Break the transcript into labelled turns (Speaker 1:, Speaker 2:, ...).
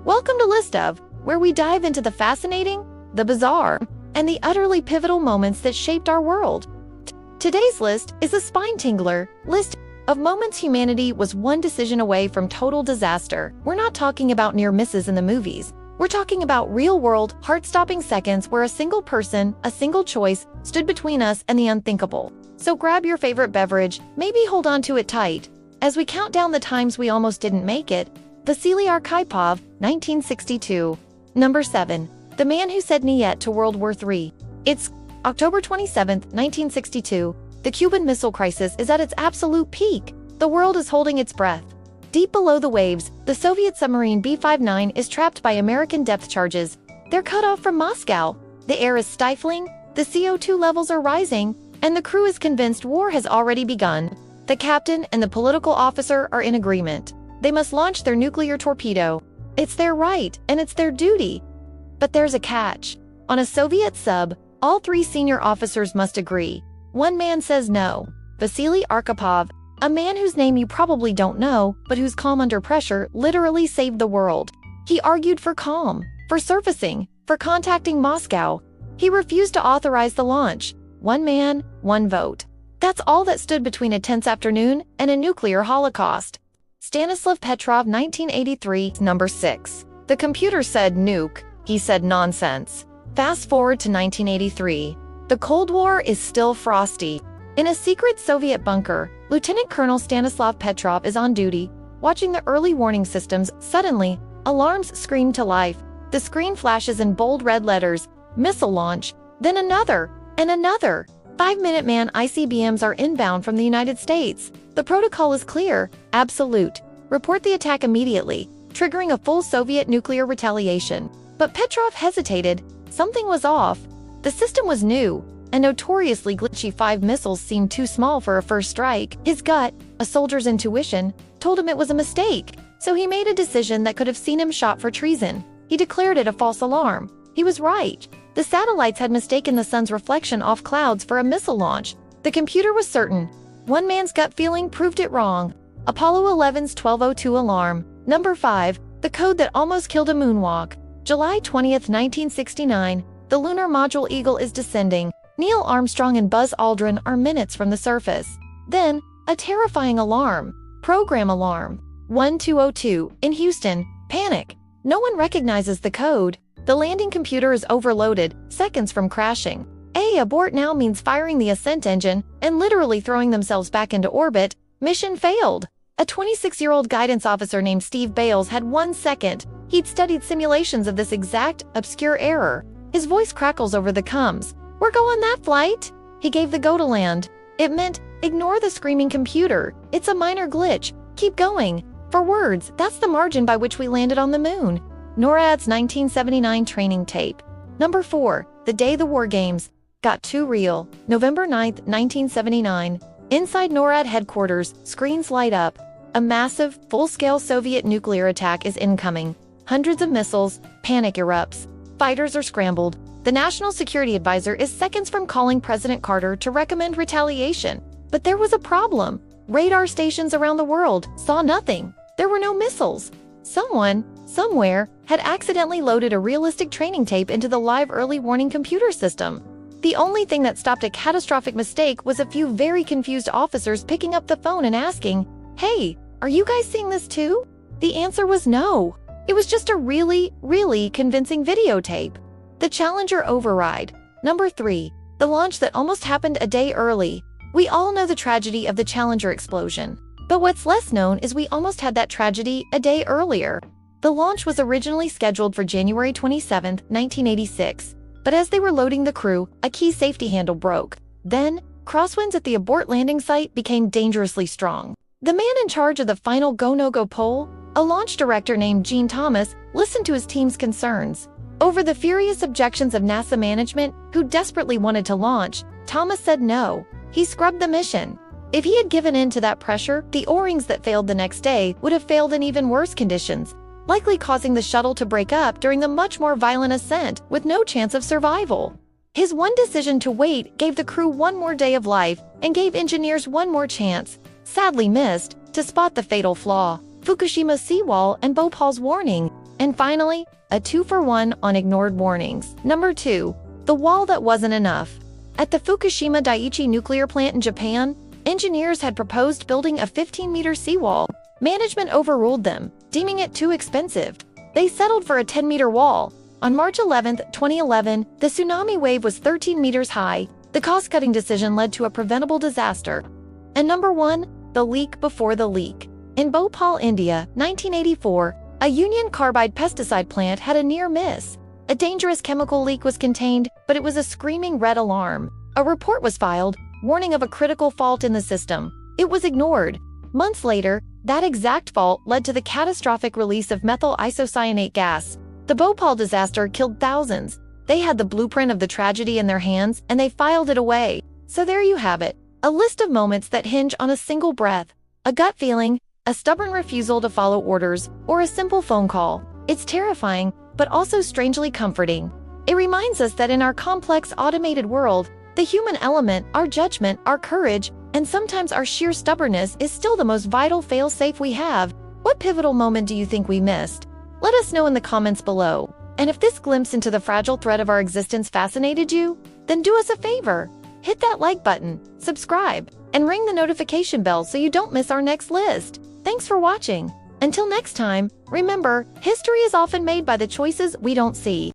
Speaker 1: Welcome to List of, where we dive into the fascinating, the bizarre, and the utterly pivotal moments that shaped our world. Today's list is a spine-tingler list of moments humanity was one decision away from total disaster. We're not talking about near misses in the movies. We're talking about real-world, heart-stopping seconds where a single person, a single choice, stood between us and the unthinkable. So grab your favorite beverage, maybe hold on to it tight, as we count down the times we almost didn't make it. Vasily Arkhipov, 1962. Number 7. The man who said niet to World War III. It's October 27, 1962. The Cuban Missile Crisis is at its absolute peak. The world is holding its breath. Deep below the waves, the Soviet submarine B-59 is trapped by American depth charges. They're cut off from Moscow. The air is stifling, the CO2 levels are rising, and the crew is convinced war has already begun. The captain and the political officer are in agreement. They must launch their nuclear torpedo. It's their right, and it's their duty. But there's a catch. On a Soviet sub, all three senior officers must agree. One man says no. Vasily Arkhipov, a man whose name you probably don't know, but whose calm under pressure literally saved the world. He argued for calm, for surfacing, for contacting Moscow. He refused to authorize the launch. One man, one vote. That's all that stood between a tense afternoon and a nuclear holocaust. Stanislav Petrov, 1983. Number 6. The computer said nuke. He said nonsense. Fast forward to 1983. The Cold War is still frosty. In a secret Soviet bunker, Lieutenant Colonel Stanislav Petrov is on duty, watching the early warning systems. Suddenly, alarms scream to life. The screen flashes in bold red letters, missile launch, then another, and another. 5 Minuteman ICBMs are inbound from the United States. The protocol is clear, absolute. Report the attack immediately, triggering a full Soviet nuclear retaliation. But Petrov hesitated. Something was off. The system was new, and notoriously glitchy 5 missiles seemed too small for a first strike. His gut, a soldier's intuition, told him it was a mistake, so he made a decision that could have seen him shot for treason. He declared it a false alarm. He was right. The satellites had mistaken the sun's reflection off clouds for a missile launch. The computer was certain. One man's gut feeling proved it wrong. Apollo 11's 1202 alarm. Number 5. The code that almost killed a moonwalk. July 20, 1969. The lunar module Eagle is descending. Neil Armstrong and Buzz Aldrin are minutes from the surface. Then, a terrifying alarm. Program alarm. 1202. In Houston. Panic. No one recognizes the code. The landing computer is overloaded, seconds from crashing. Abort now means firing the ascent engine and literally throwing themselves back into orbit. Mission failed. A 26-year-old guidance officer named Steve Bales had 1 second. He'd studied simulations of this exact, obscure error. His voice crackles over the comms. "We're going that flight." He gave the go to land. It meant, ignore the screaming computer. It's a minor glitch. Keep going. For words, that's the margin by which we landed on the moon. NORAD's 1979 training tape. Number 4. The day the war games got too real. November 9, 1979. Inside NORAD headquarters, screens light up. A massive, full-scale Soviet nuclear attack is incoming. Hundreds of missiles, panic erupts. Fighters are scrambled. The National Security Advisor is seconds from calling President Carter to recommend retaliation. But there was a problem. Radar stations around the world saw nothing. There were no missiles. Someone, somewhere, had accidentally loaded a realistic training tape into the live early warning computer system. The only thing that stopped a catastrophic mistake was a few very confused officers picking up the phone and asking, "Hey, are you guys seeing this too?" The answer was no. It was just a really, really convincing videotape. The Challenger override. Number 3. The launch that almost happened a day early. We all know the tragedy of the Challenger explosion. But what's less known is we almost had that tragedy a day earlier. The launch was originally scheduled for January 27, 1986. But as they were loading the crew, a key safety handle broke. Then, crosswinds at the abort landing site became dangerously strong. The man in charge of the final go-no-go poll, a launch director named Gene Thomas, listened to his team's concerns. Over the furious objections of NASA management, who desperately wanted to launch, Thomas said no. He scrubbed the mission. If he had given in to that pressure, the O-rings that failed the next day would have failed in even worse conditions, likely causing the shuttle to break up during the much more violent ascent with no chance of survival. His one decision to wait gave the crew one more day of life and gave engineers one more chance, sadly missed, to spot the fatal flaw. Fukushima seawall and Bhopal's warning. And finally, a 2-for-1 on ignored warnings. Number 2. The wall that wasn't enough. At the Fukushima Daiichi nuclear plant in Japan, engineers had proposed building a 15-meter seawall. Management overruled them, deeming it too expensive. They settled for a 10-meter wall. On March 11, 2011, the tsunami wave was 13 meters high. The cost-cutting decision led to a preventable disaster. And number 1, the leak before the leak. In Bhopal, India, 1984, a Union Carbide pesticide plant had a near miss. A dangerous chemical leak was contained, but it was a screaming red alarm. A report was filed, warning of a critical fault in the system. It was ignored. Months later, that exact fault led to the catastrophic release of methyl isocyanate gas. The Bhopal disaster killed thousands. They had the blueprint of the tragedy in their hands, and they filed it away. So there you have it, a list of moments that hinge on a single breath, a gut feeling, a stubborn refusal to follow orders, or a simple phone call. It's terrifying, but also strangely comforting. It reminds us that in our complex, automated world, the human element, our judgment, our courage, and sometimes our sheer stubbornness is still the most vital fail-safe we have. What pivotal moment do you think we missed? Let us know in the comments below. And if this glimpse into the fragile thread of our existence fascinated you, then do us a favor. Hit that like button, subscribe, and ring the notification bell so you don't miss our next list. Thanks for watching. Until next time, remember, history is often made by the choices we don't see.